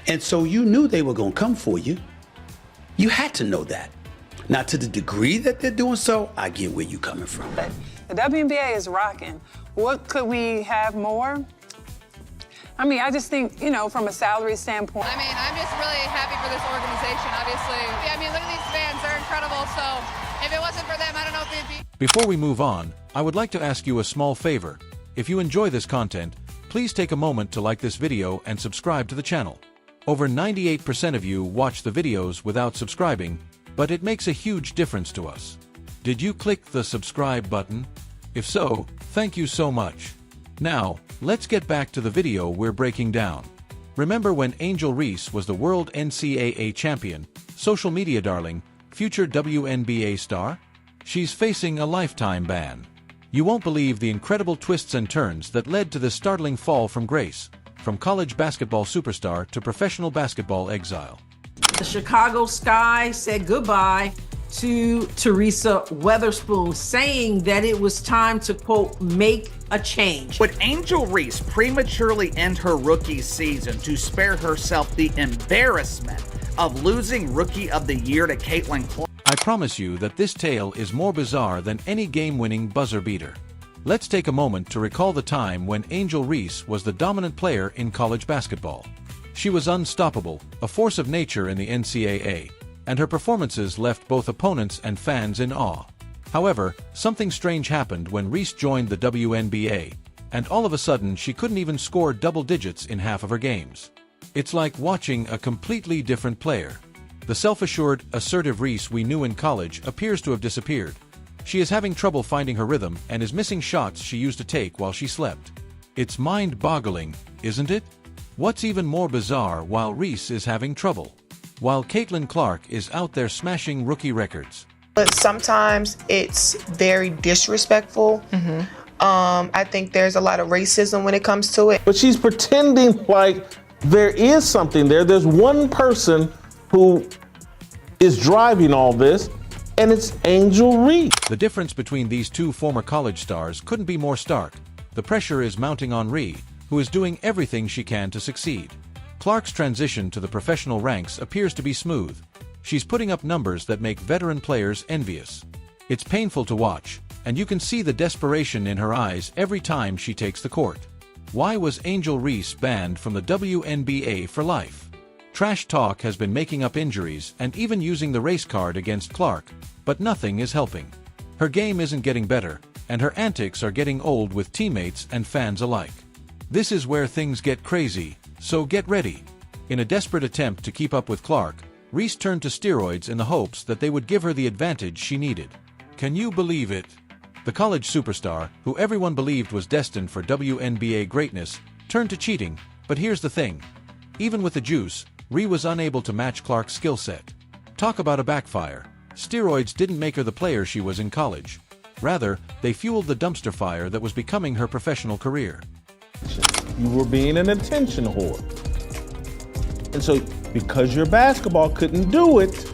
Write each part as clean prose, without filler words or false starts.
And so you knew they were going to come for you. You had to know that. Now, to the degree that they're doing so, I get where you're coming from. But the WNBA is rocking. What could we have more? I mean, I just think, you know, from a salary standpoint. I mean, I'm just really happy for this organization, obviously. I mean, look at these fans, they're incredible, so if it wasn't for them, I don't know if it'd be. Before we move on, I would like to ask you a small favor. If you enjoy this content, please take a moment to like this video and subscribe to the channel. Over 98% of you watch the videos without subscribing, but it makes a huge difference to us. Did you click the subscribe button? If so, thank you so much. Now, let's get back to the video we're breaking down. Remember when Angel Reese was the world NCAA champion, social media darling, future WNBA star? She's facing a lifetime ban. You won't believe the incredible twists and turns that led to this startling fall from grace, from college basketball superstar to professional basketball exile. The Chicago Sky said goodbye to Teresa Weatherspoon, saying that it was time to, quote, make a change. Would Angel Reese prematurely end her rookie season to spare herself the embarrassment of losing Rookie of the Year to Caitlin Clark? I promise you that this tale is more bizarre than any game-winning buzzer beater. Let's take a moment to recall the time when Angel Reese was the dominant player in college basketball. She was unstoppable, a force of nature in the NCAA, and her performances left both opponents and fans in awe. However, something strange happened when Reese joined the WNBA, and all of a sudden she couldn't even score double digits in half of her games. It's like watching a completely different player. The self-assured, assertive Reese we knew in college appears to have disappeared. She is having trouble finding her rhythm and is missing shots she used to take while she slept. It's mind-boggling, isn't it? What's even more bizarre, while Reese is having trouble, while Caitlin Clark is out there smashing rookie records. But sometimes it's very disrespectful. I think there's a lot of racism when it comes to it. But she's pretending like there is something there. There's one person who is driving all this, and it's Angel Reese. The difference between these two former college stars couldn't be more stark. The pressure is mounting on Reese, who is doing everything she can to succeed. Clark's transition to the professional ranks appears to be smooth. She's putting up numbers that make veteran players envious. It's painful to watch, and you can see the desperation in her eyes every time she takes the court. Why was Angel Reese banned from the WNBA for life? Trash talk has been making up injuries and even using the race card against Clark, but nothing is helping. Her game isn't getting better, and her antics are getting old with teammates and fans alike. This is where things get crazy, so get ready. In a desperate attempt to keep up with Clark, Reese turned to steroids in the hopes that they would give her the advantage she needed. Can you believe it? The college superstar, who everyone believed was destined for WNBA greatness, turned to cheating, but here's the thing. Even with the juice, Reese was unable to match Clark's skill set. Talk about a backfire. Steroids didn't make her the player she was in college. Rather, they fueled the dumpster fire that was becoming her professional career. You were being an attention whore. And so, because your basketball couldn't do it,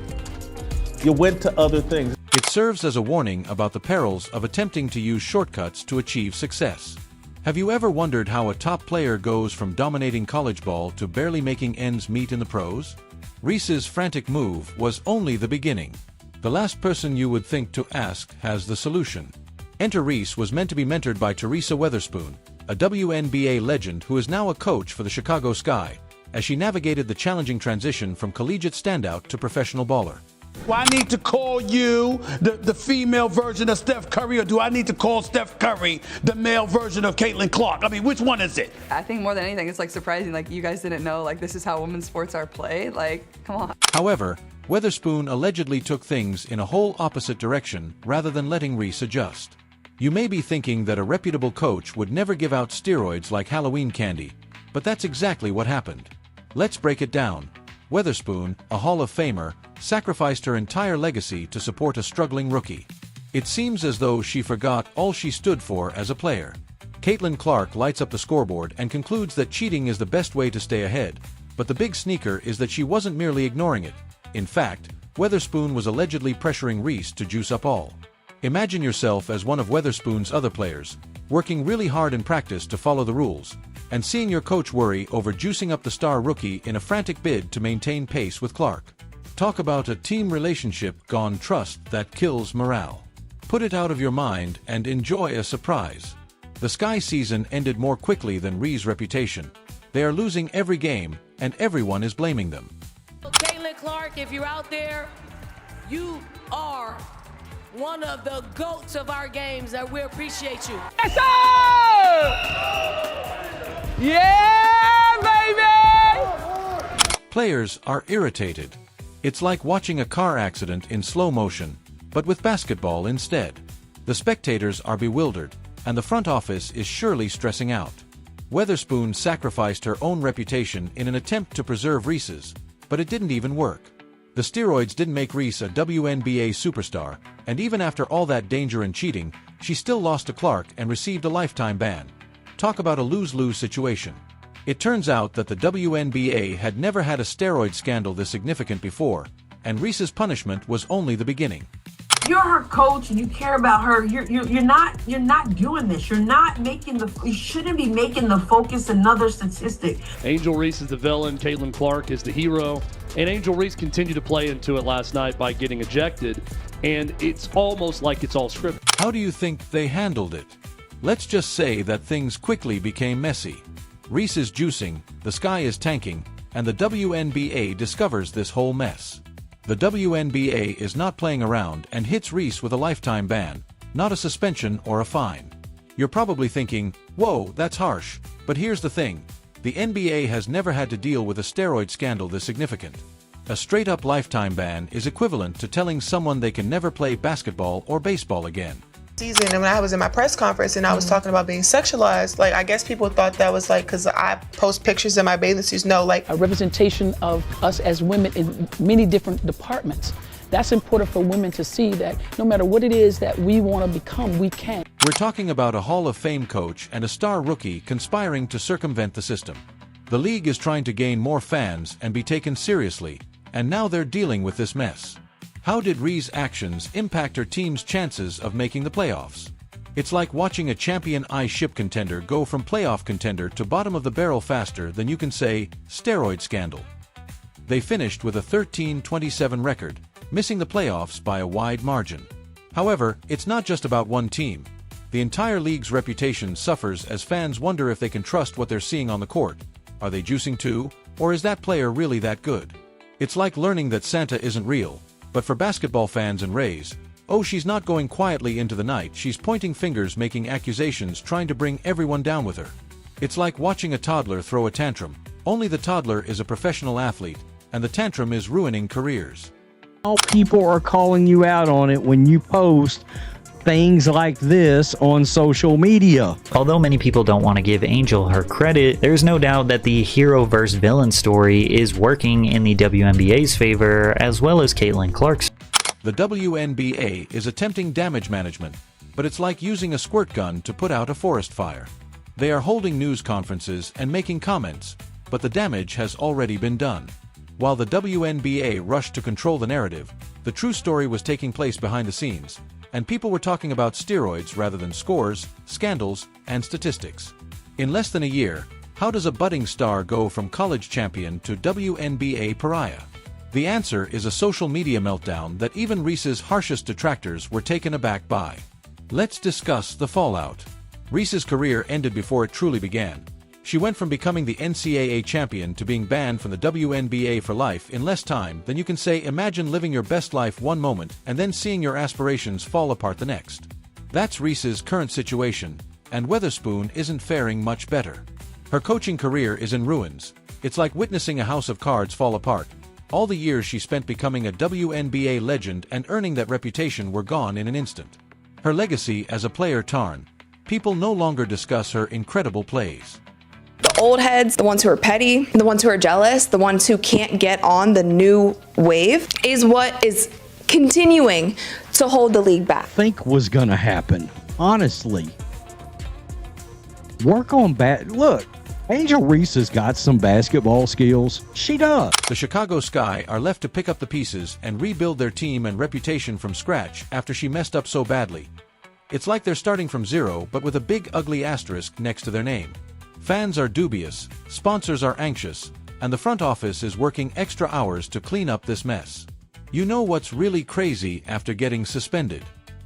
you went to other things. It serves as a warning about the perils of attempting to use shortcuts to achieve success. Have you ever wondered how a top player goes from dominating college ball to barely making ends meet in the pros? Reese's frantic move was only the beginning. The last person you would think to ask has the solution. Enter Reese was meant to be mentored by Teresa Weatherspoon, a WNBA legend who is now a coach for the Chicago Sky, as she navigated the challenging transition from collegiate standout to professional baller. Do I need to call you the female version of Steph Curry, or do I need to call Steph Curry the male version of Caitlin Clark? I mean, which one is it? I think more than anything, it's like surprising, like you guys didn't know, like this is how women's sports are played, like, come on. However, Weatherspoon allegedly took things in a whole opposite direction rather than letting Reese adjust. You may be thinking that a reputable coach would never give out steroids like Halloween candy, but that's exactly what happened. Let's break it down. Weatherspoon, a Hall of Famer, sacrificed her entire legacy to support a struggling rookie. It seems as though she forgot all she stood for as a player. Caitlin Clark lights up the scoreboard and concludes that cheating is the best way to stay ahead, but the big sneaker is that she wasn't merely ignoring it. In fact, Weatherspoon was allegedly pressuring Reese to juice up all. Imagine yourself as one of Weatherspoon's other players, working really hard in practice to follow the rules, and seeing your coach worry over juicing up the star rookie in a frantic bid to maintain pace with Clark. Talk about a team relationship gone trust that kills morale. Put it out of your mind and enjoy a surprise. The Sky season ended more quickly than Reese's reputation. They are losing every game, and everyone is blaming them. Caitlin Clark, if you're out there, you are one of the GOATs of our games, and we appreciate you. Yes, sir! Yeah, baby! Players are irritated. It's like watching a car accident in slow motion, but with basketball instead. The spectators are bewildered, and the front office is surely stressing out. Weatherspoon sacrificed her own reputation in an attempt to preserve Reese's, but it didn't even work. The steroids didn't make Reese a WNBA superstar, and even after all that danger and cheating, she still lost to Clark and received a lifetime ban. Talk about a lose-lose situation. It turns out that the WNBA had never had a steroid scandal this significant before, and Reese's punishment was only the beginning. You're her coach and you care about her. You're not doing this. You shouldn't be making the focus another statistic. Angel Reese is the villain, Caitlin Clark is the hero, and Angel Reese continued to play into it last night by getting ejected, and it's almost like it's all scripted. How do you think they handled it? Let's just say that things quickly became messy. Reese is juicing, the Sky is tanking, and the WNBA discovers this whole mess. The WNBA is not playing around and hits Reese with a lifetime ban, not a suspension or a fine. You're probably thinking, whoa, that's harsh, but here's the thing. The NBA has never had to deal with a steroid scandal this significant. A straight-up lifetime ban is equivalent to telling someone they can never play basketball or baseball again. Season, and when I was in my press conference and I was talking about being sexualized, like I guess people thought that was like because I post pictures in my bathing suits. No, like a representation of us as women in many different departments. That's important for women to see that no matter what it is that we want to become, we can. We're talking about a Hall of Fame coach and a star rookie conspiring to circumvent the system. The league is trying to gain more fans and be taken seriously, and now they're dealing with this mess. How did Reese's actions impact her team's chances of making the playoffs? It's like watching a champion ice ship contender go from playoff contender to bottom of the barrel faster than you can say, steroid scandal. They finished with a 13-27 record, missing the playoffs by a wide margin. However, it's not just about one team. The entire league's reputation suffers as fans wonder if they can trust what they're seeing on the court. Are they juicing too, or is that player really that good? It's like learning that Santa isn't real. But for basketball fans and Rays, oh, she's not going quietly into the night, she's pointing fingers, making accusations, trying to bring everyone down with her. It's like watching a toddler throw a tantrum, only the toddler is a professional athlete, and the tantrum is ruining careers. All people are calling you out on it when you post things like this on social media. Although many people don't want to give Angel her credit, there's no doubt that the hero versus villain story is working in the WNBA's favor as well as Caitlin Clark's. The WNBA is attempting damage management, but it's like using a squirt gun to put out a forest fire. They are holding news conferences and making comments, but the damage has already been done. While the WNBA rushed to control the narrative, the true story was taking place behind the scenes, and people were talking about steroids rather than scores, scandals, and statistics. In less than a year, how does a budding star go from college champion to WNBA pariah? The answer is a social media meltdown that even Reese's harshest detractors were taken aback by. Let's discuss the fallout. Reese's career ended before it truly began. She went from becoming the NCAA champion to being banned from the WNBA for life in less time than you can say. Imagine living your best life one moment and then seeing your aspirations fall apart the next. That's Reese's current situation, and Weatherspoon isn't faring much better. Her coaching career is in ruins. It's like witnessing a house of cards fall apart. All the years she spent becoming a WNBA legend and earning that reputation were gone in an instant. Her legacy as a player tarn. People no longer discuss her incredible plays. The old heads, the ones who are petty, the ones who are jealous, the ones who can't get on the new wave is what is continuing to hold the league back. Think was gonna happen, honestly. Work on look, Angel Reese has got some basketball skills. She does. The Chicago Sky are left to pick up the pieces and rebuild their team and reputation from scratch after she messed up so badly. It's like they're starting from zero but with a big ugly asterisk next to their name. Fans are dubious, sponsors are anxious, and the front office is working extra hours to clean up this mess. You know what's really crazy after getting suspended?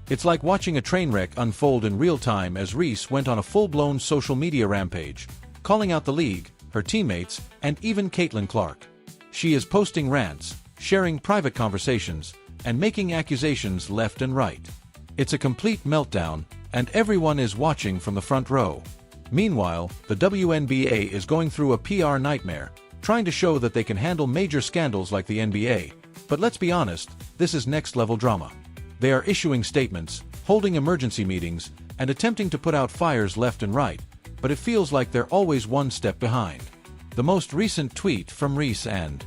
It's like watching a train wreck unfold in real time as Reese went on a full-blown social media rampage, calling out the league, her teammates, and even Caitlin Clark. She is posting rants, sharing private conversations, and making accusations left and right. It's a complete meltdown, and everyone is watching from the front row. Meanwhile, the WNBA is going through a PR nightmare, trying to show that they can handle major scandals like the NBA. But let's be honest, this is next-level drama. They are issuing statements, holding emergency meetings, and attempting to put out fires left and right, but it feels like they're always one step behind. The most recent tweet from Reese and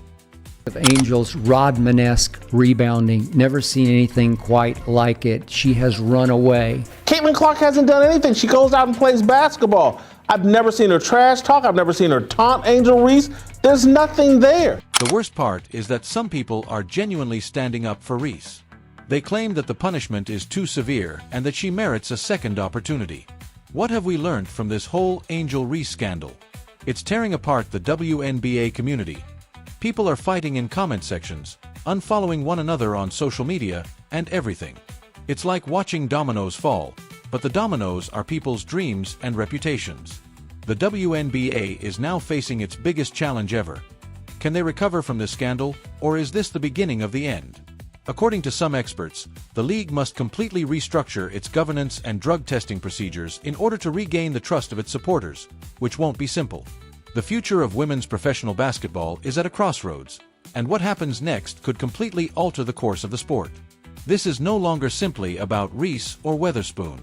Angel's Rodman-esque rebounding. Never seen anything quite like it. She has run away. Caitlin Clark hasn't done anything. She goes out and plays basketball. I've never seen her trash talk. I've never seen her taunt Angel Reese. There's nothing there. The worst part is that some people are genuinely standing up for Reese. They claim that the punishment is too severe and that she merits a second opportunity. What have we learned from this whole Angel Reese scandal? It's tearing apart the WNBA community. People are fighting in comment sections, unfollowing one another on social media, and everything. It's like watching dominoes fall, but the dominoes are people's dreams and reputations. The WNBA is now facing its biggest challenge ever. Can they recover from this scandal, or is this the beginning of the end? According to some experts, the league must completely restructure its governance and drug testing procedures in order to regain the trust of its supporters, which won't be simple. The future of women's professional basketball is at a crossroads, and what happens next could completely alter the course of the sport. This is no longer simply about Reese or Weatherspoon.